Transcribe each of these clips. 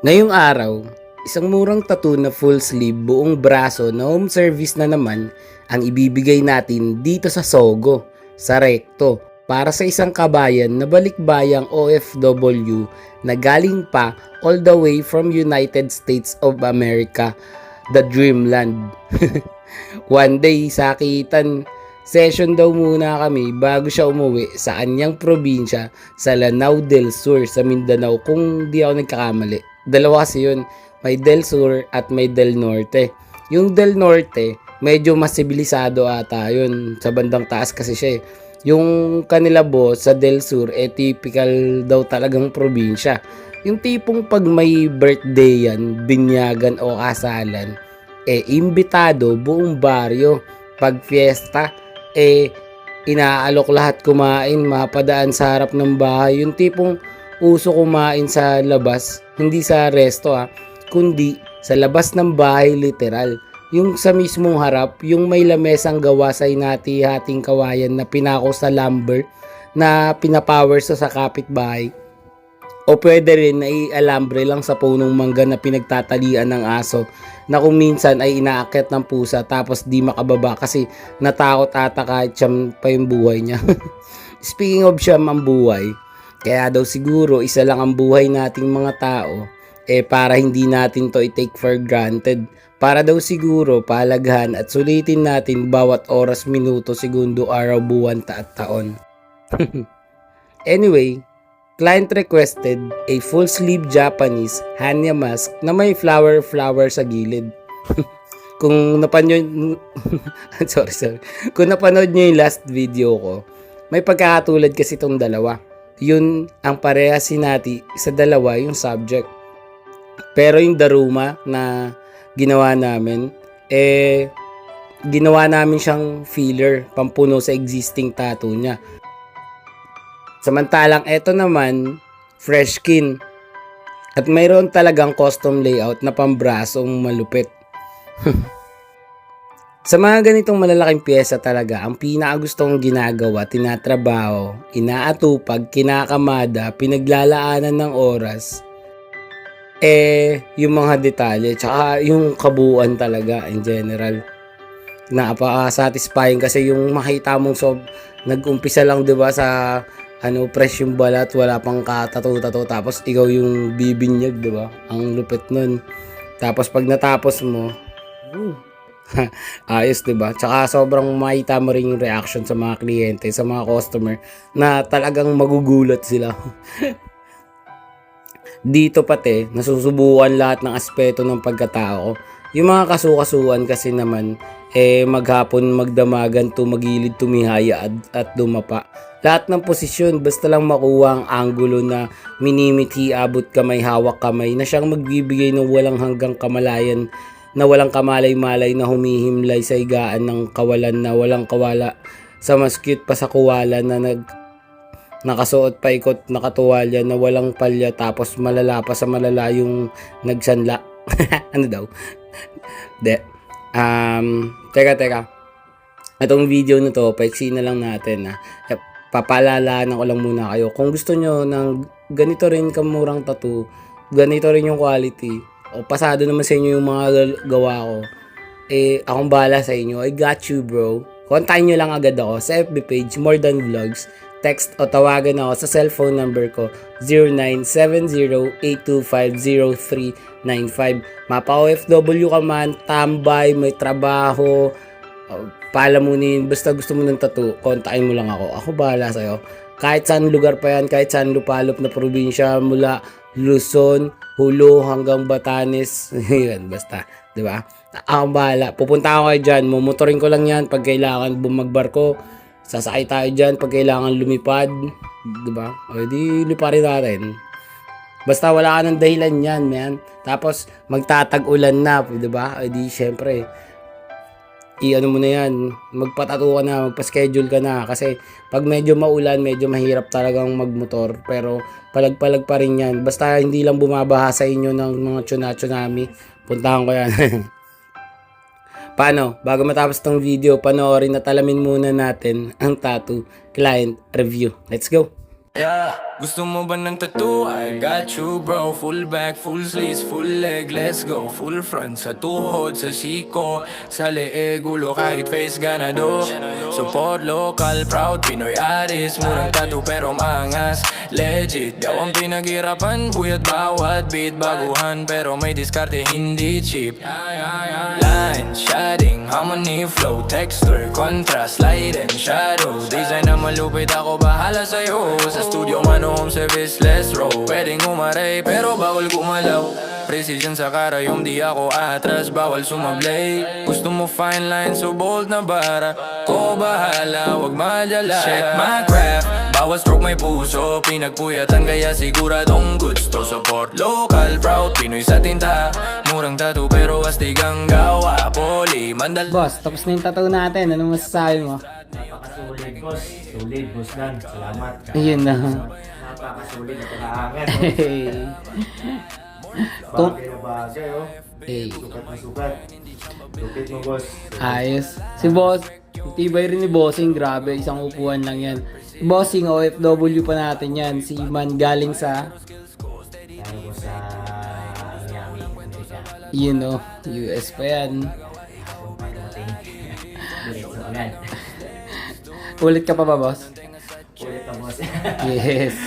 Ngayong araw, isang murang tattoo na full sleeve buong braso na home service na naman ang ibibigay natin dito sa Sogo, sa Recto, para sa isang kabayan na balikbayang OFW na galing pa all the way from United States of America, the Dreamland. One day, sakitan, session daw muna kami bago siya umuwi sa anyang probinsya sa Lanao del Sur sa Mindanao kung di ako nagkakamali. Dalawa kasi yun, may Del Sur at may Del Norte. Yung Del Norte, medyo mas sibilisado ata yun, sa bandang taas kasi siya eh. Yung kanila boss sa Del Sur, typical daw talagang probinsya. Yung tipong pag may birthday yan, binyagan o kasalan, imbitado buong baryo. Pag fiesta, inaalok lahat kumain, mapadaan sa harap ng bahay. Yung tipong uso kumain sa labas, hindi sa resto kundi sa labas ng bahay literal. Yung sa mismong harap, yung may lamesang gawa sa hinati-hating kawayan na pinako sa lumber na pinapower sa kapitbahay. O pwede rin na i-alambre lang sa punong mangga na pinagtatalian ng aso na kung minsan ay inaakyat ng pusa tapos di makababa kasi natakot ata kahit siyam pa yung buhay niya. Speaking of siyam ang buhay, kaya daw siguro isa lang ang buhay nating mga tao para hindi natin to i-take for granted. Para daw siguro palaghan at sulitin natin bawat oras, minuto, segundo, araw, buwan, at taon. Anyway, client requested a full sleeve Japanese Hanya mask na may flower sa gilid. Kung napanood Kung napanood niyo yung last video ko, may pagkakatulad kasi itong dalawa. Yun ang parehas sinati sa dalawa yung subject. Pero yung daruma na ginawa namin, ginawa namin siyang filler, pampuno sa existing tattoo niya. Samantalang eto naman, fresh skin. At mayroon talagang custom layout na pambrasong malupit. Sa mga ganitong malalaking pyesa talaga, ang pinakagustong ginagawa, tinatrabaho, inaatupag, kinakamada, pinaglalaanan ng oras, yung mga detalye, tsaka yung kabuuan talaga in general. Napaka-satisfying kasi yung makita mong nag-umpisa lang 'di ba sa fresh yung balat, wala pang katato-tato, tapos ikaw yung bibinyag, 'di ba? Ang lupit nun. Tapos pag natapos mo, ayos 'di ba? Tsaka sobrang makita mo rin yung reaction sa mga kliyente, sa mga customer na talagang magugulat sila. Dito pati, nasusubukan lahat ng aspeto ng pagkatao. Yung mga kasukasuan kasi naman, maghapon, magdamagan, tumagilid, tumihaya at dumapa. Lahat ng posisyon, basta lang makuha ang angulo na minimiti, abot kamay, hawak kamay, na siyang magbibigay ng walang hanggang kamalayan, na walang kamalay-malay na humihimlay sa higaan ng kawalan na walang kawala, sa mas cute pa sa kuwala na nakasuot pa ikot na katuwalya na walang palya tapos malala pa sa malala yung nagsanla. Ano daw? Teka. Itong video na to, paiksi na lang natin papalalaan ko lang muna kayo. Kung gusto nyo ng ganito rin kamurang tattoo, ganito rin yung quality, o pasado naman sa inyo yung mga gawa ko, akong bahala sa inyo. I got you, bro. Kontakin nyo lang agad ako sa FB page, More Than Vlogs. Text o tawagan ako sa cellphone number ko 0970-825-0395. Mapa-OFW ka man, tambay, may trabaho, palamunin, basta gusto mo ng tattoo, kontakin mo lang ako. Ako bahala sa'yo. Kahit saan lugar pa yan, kahit saan lupalop na probinsya, mula Luzon, Hulo hanggang Batanes, yan, basta, di ba? Ako bahala. Pupunta ako kayo dyan, mumotorin ko lang yan pag kailangan bumagbarko. Sasakay tayo dyan pag kailangan lumipad, diba? O di liparin natin. Basta wala ka ng dahilan yan, man. Tapos magtatag-ulan na, diba? O di syempre, ano mo na yan, magpatato ka na, magpa-schedule ka na. Kasi pag medyo maulan, medyo mahirap talagang magmotor. Pero palag-palag pa rin yan. Basta hindi lang bumabaha sa inyo ng mga tsunami. Puntahan ko yan. Paano? Bago matapos tong video, panoorin at alamin muna natin ang tattoo client review. Let's go! Yeah. Gusto mo ba ng tattoo? I got you bro. Full back, full sleeves, full leg, let's go. Full front, sa tuhod, sa siko, sa leeg, ulo kahit face ganado. Support local, proud Pinoy artist. Murang tattoo pero maangas, legit. Daw ang pinaghirapan, buyat bawat beat. Baguhan pero may diskarte, hindi cheap. Line, shading, harmony, flow, texture, contrast, light and shadow. Design na malupit, ako bahala sa'yo. Sa studio man, home service, let's roll. Pwedeng umaray, pero bawal gumalaw. Precision sa karayom, di ako atras, bawal sumablay. Gusto mo fine line, so bold na bara. Ko bahala, wag madala. Check my craft, bawat stroke may puso. Pinagpuyatan kaya siguradong gusto. Support local, proud Pinoy sa tinta. Murang tattoo pero astig ang gawa. Poli, mandal. Boss, tapos na yung tattoo natin. Ano masasabi mo? Napakasulit, boss. Sulit, boss Dan. Salamat. Ayun na. Napakasulit at nakaangat. Kung, Bagay na bagay, oh. eh, Sukat na sukat. Lupit mo, boss. ayos. Si boss, tibay rin ni Bossing. Grabe, isang upuan lang yan. Bossing, OFW pa natin yan. Si Man galing sa, Lalo ko sa Miami, Amerika. US pa yan. Hapon pa dumating. Diretso agad. Ulit ka pa ba, boss? Ulit na, boss. Yes.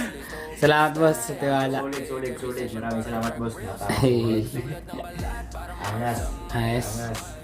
Salamat, boss, sa tiwala. Sulit. Maraming salamat, boss. Hey. Angas. Ayos. Angas.